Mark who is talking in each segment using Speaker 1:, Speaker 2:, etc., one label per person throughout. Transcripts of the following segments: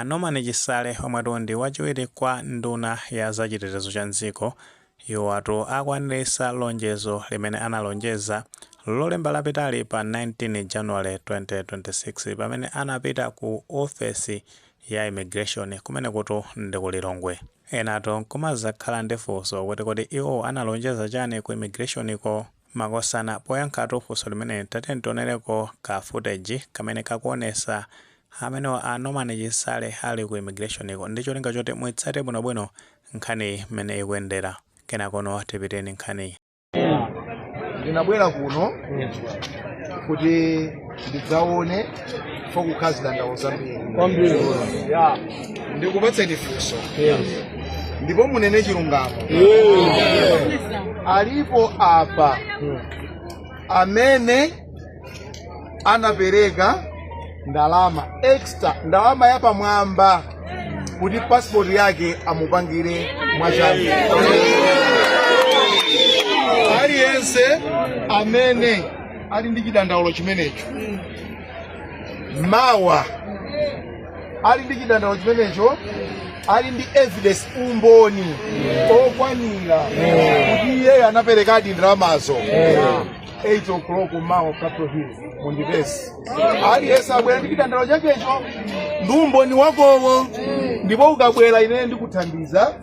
Speaker 1: Norman Chisale omwe ndi wachiwiri kwa nduna ya zachitetezo cha mdziko iwo akwanirisa lonjezo limene analonjeza lolemba lapitali pa 19 January 2026 pamene anapita ku ofesi ya immigration kumene kuti ndi ku Lilongwe. Enato kumazakhala ndi funso kuti iwo analonjeza chani ku immigration ko makosana poyankhatu funso limene tatentonereko ka footage kamene kakuonesa amene Norman Chisale ali ku immigration ko ndicho linga choti muitsate bwinobwino nkhani mene ikuyendera. Kenakono tipiteni nkhani.
Speaker 2: Ndinabwera kuno kuti ndidzaone fokukhazi dandawo zambiri. Ndikupatseni funso. Ndipo munene chilungamo. Alipo apa amene anapereka ndalama extra, ndalama ya pamwamba kuti passport yake amupangire mwachani. Aliyense amene ali ndi chidandaulo chimenecho mawa ali ndi chidandaulo chimenecho ali ndi evidence umboni okwanira kuti iye anaperekadi ndalamazo 8 o'clock mawa Capitol Hill mundipesi. Aliyense abwera ndi chidandaulo chakecho ndi umboni wakowo, ndipo ukabwera ine ndikuthandiza,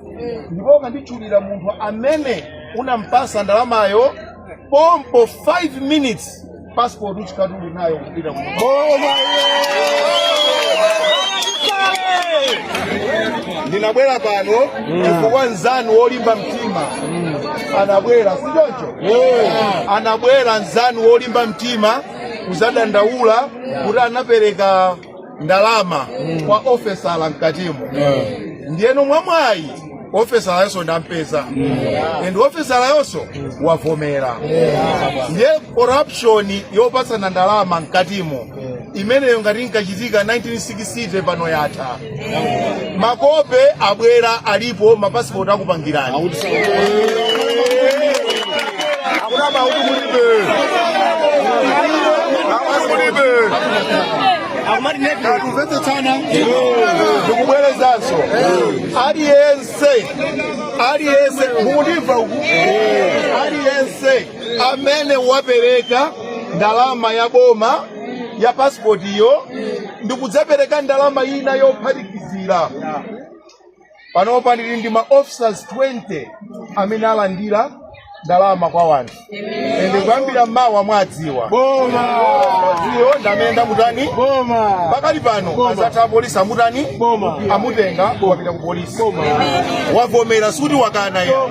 Speaker 2: ndipo ukandichulira munthu amene unampasa ndalamayo pompo 5 minutes passport uchikati uli nayo kupita kuno. Ndinabwera pano chifukwa nzanu wolimba mtima anabwera, sichoncho? Anabwera nzanu wolimba mtima kuzadandaula kuti anapereka ndalama kwa ofesala mkatimo. Ndiyeno mwamwayi ofesala yonso ndampeza and ofesala yonso wavomera. Ndiye corruption yopasana ndalama mkatimo imeneyo ngati nkachitika 1960 pano yatha. Makope abwera alipo, mapassport akupangirani. Ndikubwerezanso aliyense mukutimva uku, aliyense amene wapereka ndalama ya boma ya passport iyo ndikudzapereka ndalama ina yophatikizira. Panopa ndili ndi ma officers 20 amene alandira ndalama kwa wanthu. Ende kuyambira mmawa mwadziwa iyo ndamenda mutani pakali pano azatha polisi amutani amutenga wapita ku polisi. Wavomera suti wakana iyo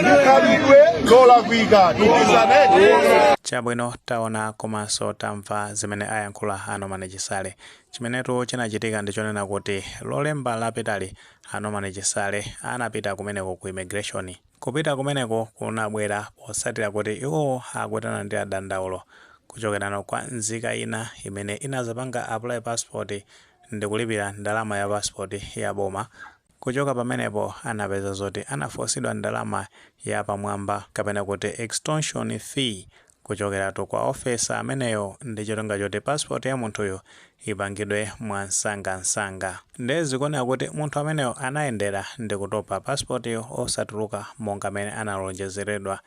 Speaker 2: ndikhalidwe lolakwika tikizanete.
Speaker 1: Chabwino taona komanso tamva zimene ayankhula Norman Chisale. Chimenetu chinachitika ndichonena kuti lolemba lapitali Norman Chisale anapita kumeneko ku immigration. Kupita kumeneko kunabwera posatira kuti iwo akutana ndi adandaulo kuchokerano kwa nzika ina imene inazapanga apply passport ndi kulipira ndalama ya passport ya boma. Kuchoka pamenepo anapeza zoti anafosidwa ndalama ya pamwamba kapena kuti extortion fee kuchokeratu kwa ofesa ameneyo ndi cholinga choti passport ya munthuyo ipangidwe mwansangansanga. Ndezi kuonera kuti munthu ameneyo anayendera ndi kutopa passport yo osatuluka monga amene analonjezeredwa.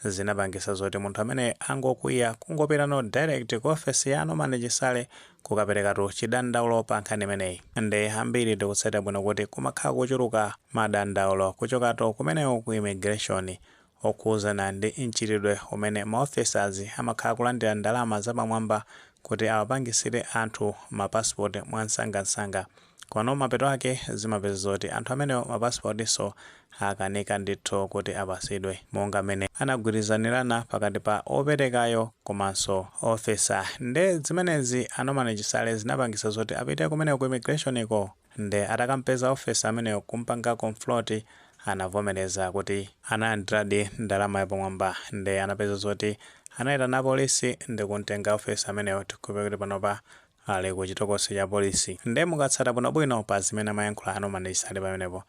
Speaker 1: Zinapangisa zoti munthu amene angokwiya kungopita no direct ku ofesi ya Norman Chisale kukaperekatu chidandaulo pa nkhani imeneyi. Ndi ambiri tikutsata bwino kuti kumakhala kuchuluka madandaulo kuchokatu kumeneyo ku immigration okuzana ndi mchitidwe umene ma officers amakhala kulandira ndalama zapamwamba kuti awapangisire anthu mapassport mwansangansanga. Kono mapeto ake zimapeza zoti anthu amenewo mapassportiso akanika ndithu kuti apasidwe monga amene anagwirizanirana pakati pa operekayo komanso ofesa. Nde zimenezi Norman Chisale zinapangisa zoti apite kumeneko ku immigration ko nde atakampeza ofesa ameneyo kumpangako mfloti anavomereza kuti analandiradi ndalama yapamwamba. Nde anapeza zoti anayitana polisi ndi kumtenga ofesa ameneyo tikupe kuti panopa ali ku chitokosi cha polisi. Nde mukatsata bwinobwino pa zimene amayankhula Norman Chisale pamenepo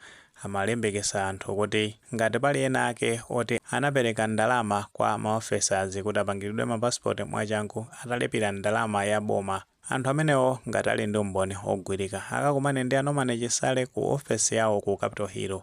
Speaker 1: amalembekesa anthu kuti ngati pali ena ake oti anapereka ndalama kwa maofesas kuti apangiridwe mapassport mwachangu atalipira ndalama ya boma anthu amenewo ngati ali ndi umboni ogwirika akakumane ndi Norman Chisale ku ofesi yawo ku Capitol Hill.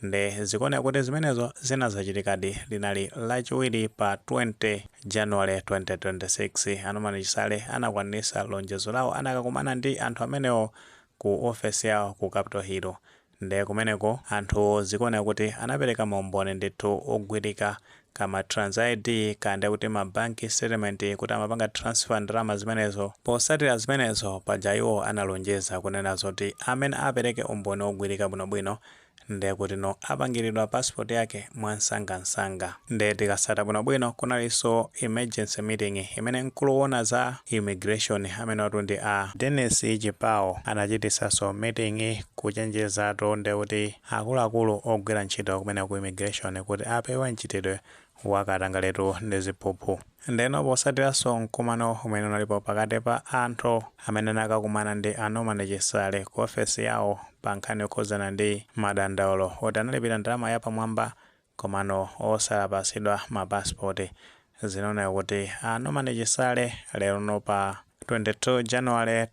Speaker 1: Nde zikuoneka kuti zimenezo zinazachitikadi linali lachiwiri pa 20 January 2026. Norman Chisale anakwanisa lonjezo lawo anakakumana ndi anthu amenewo ku ofesi yawo ku Capitol Hill. Nde kumeneko anthu zikuoneka kuti anapereka maumboni ndithu ogwirika kama trans ID kande kuti mabanki settlement kuti amapanga transfer ndalama zimenezo. Posatira zimenezo paja iwo analonjeza kunena zoti amene apereke umboni ogwirika bwinobwino nde kuti no apangiridwa passport yake mwansangansanga. Nde tikasata bwinobwino kunalinso emergency meeting imene mkulu wona za immigration amene watu ndi Dennis Chipao anachitisaso meeting kuchenjezatu nde kuti akuluakulu ogwira ntchito kumene ku immigration kuti apewe mchitidwe wakatangaletu ndi ziphuphu. Ndeno posatiranso mkumano umene unalipo pakati pa anthu amene anakakumana ndi Norman Chisale ku ofesi yawo pa nkhani yokhuzana ndi madandaulo oti analipira ndalama yapamwamba komano osalapasidwa mapasipoti. Zinaoneka kuti Norman Chisale lero no pa 22 January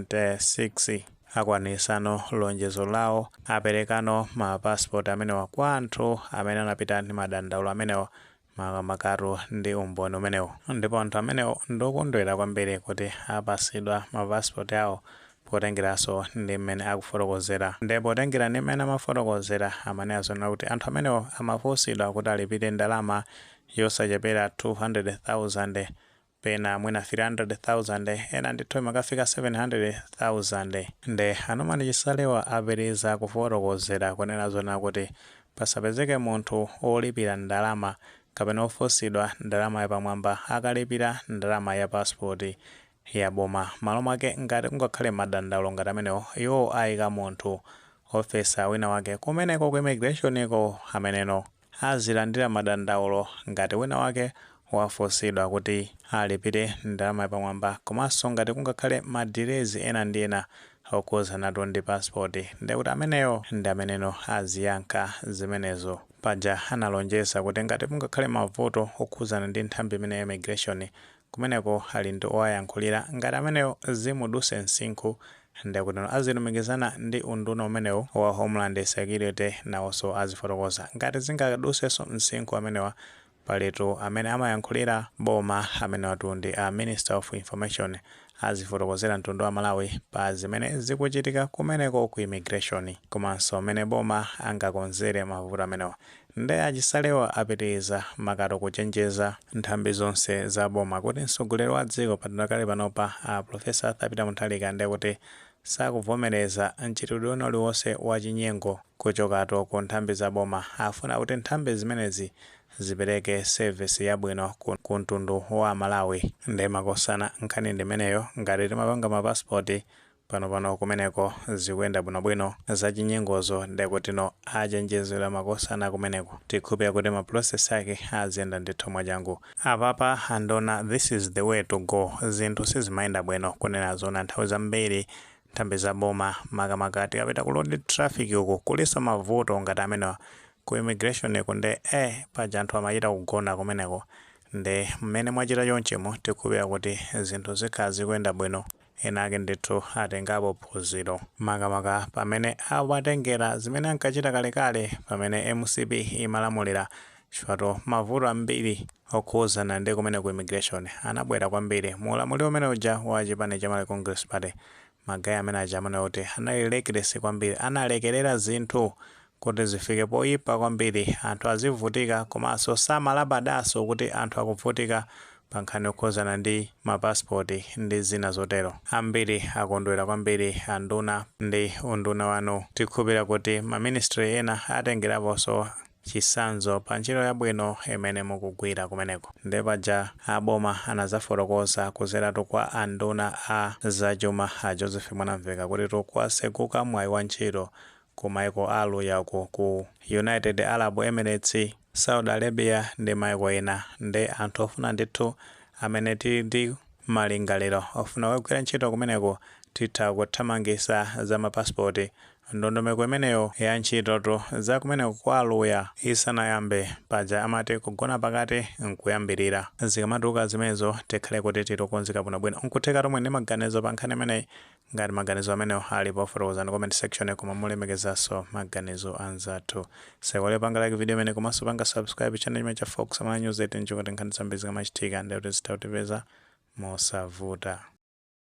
Speaker 1: 2026 akwanisano lonjezo lawo aperekano mapasipoti amenewa kwa anthu amene anapita ndi madandaulo amenewa makatu ndi umboni umenewo. Ndipo anthu amenewo ndokondwera kwambiri kuti apasidwa mapasipoti awo potengeranso ndi mmene akufotokozera. Ndipo potengera ndi mmene amafotokozera amene azonera kuti anthu amenewo amafunsidwa kuti alipire ndalama yosachepera 200,000 pena mwina 300,000 ena ndithu imakafika 700,000. Nde Norman Chisalewa apitiriza kufotokozera kunena zona kuti pasapezeke munthu olipira ndalama kapena ofunsidwa ndalama yapamwamba akalipira ndalama ya pasipoti ya boma. Malo mwake ngati kungakhale madandaulo ngati amenewo iwo ayika munthu ofesa wina wake kumeneko ku immigration ameneno azilandira madandaulo ngati wina wake wafunsidwa kuti alipire ndalama yapamwamba. Komanso ngati kungakhale madirezi ena ndi ena okhuzanatu ndi pasipoti nde kuti ameneyo ndi ameneno aziyankha zimenezo. Paja analonjeza kuti ngati kungakhale mavuto okhuzana ndi nthambi imene ya immigration kumeneko ali ndi owayankhulira ngati ameneyo zimuduse msinkhu nde kuti azilumikizana ndi unduna umenewo wa Homeland Security nawonso azifotokoza ngati zingadusenso msinkhu amenewa palitu amene amayankhulira boma amene watu ndi Minister of Information azifotokozera mtundu wa Malawi pa zimene zikuchitika kumeneko ku immigration komanso amene boma angakonzere mavuto amenewa. Nde Achisalewa apitiriza makatu kuchenjeza nthambi zonse za boma kuti mtsogoleri wa dziko patinakale panopa Professor Arthur Peter Mutharika nde kuti sakuvomereza mchitidwe uliwonse wa chinyengo kuchokatu ku nthambi za boma. Afuna kuti nthambi zimenezi zipereke service yabwino ku mtundu wa Malawi. Nde makosana nkhani ndimeneyo ngati timapanga mapasipoti pano kumeneko zikuyenda bwinobwino zachinyengozo nde kuti no achenjezera makosana kumeneko tikhupira kuti maprocess ake aziyenda ndithu mwachangu. Apapa andona this is the way to go. Zinthu sizimayenda bwino kunena zona nthawi zambiri nthambi za boma makamakati kapita kulodi traffic uko kuliso mavuto ngati amenewa ku immigration kunde paja anthu amachita kugona kumeneko. Nde mmene mwachita chonchimo tikhupira kuti zinthu zikhala zikuyenda bwino ena ake ndithu atengapo phunziro makamaka pamene awatengera zimene ankachita kalekale pamene MCP imalamulira chifukwa mavuto ambiri okhuzana ndi kumene ku immigration anabwera kwambiri mulamuliro umene uja wa chipani cha Malawi Congress Party. Magayi amene aja amene kuti analilekeresi kwambiri analekerera zinthu kuti zifike poyipa kwambiri anthu azivutika komanso samalabadaso kuti anthu akuvutika pa nkhani yokhuzana ndi mapasipoti ndi zina zotero. Ambiri akondwera kwambiri anduna ndi unduna wanu tikhupira kuti maministry ena atengeraponso chisanzo pa ntchito yabwino imene mukugwira kumeneko. Nde paja aboma anazafotokoza kuzeratu kwa anduna a zachuma a Joseph Mwanamveka kuti tukwasekuka mwayi wa ntchito ku maiko aluya ku United Arab Emirates, Saudi Arabia ndi maiko ena. Nde anthu ofuna ndithu amene tili ndi malingaliro ofuna kugwira ntchito kumeneko titha kuthamangisa za mapasipoti. Ndondomeko imeneyo ya ntchitoto za kumeneko kwa aluya isanayambe paja amati kugona pakati nkuyambirira. Zikamatuka zimenezo tikhale kuti titokonzeka bwinobwino. Nkutheka tomwe ndi maganizo pa nkhani imeneyi ngati maganizo ameneyo ali pofotokoza ndi comment section koma mulemekezanso maganizo anzathu. Sekole panga like video imene komanso panga subscribe channel imene cha Fox Amala News 8 nchikuti nkhani zambiri zikamachitika ndi kuti zitha kutipeza mosavuta.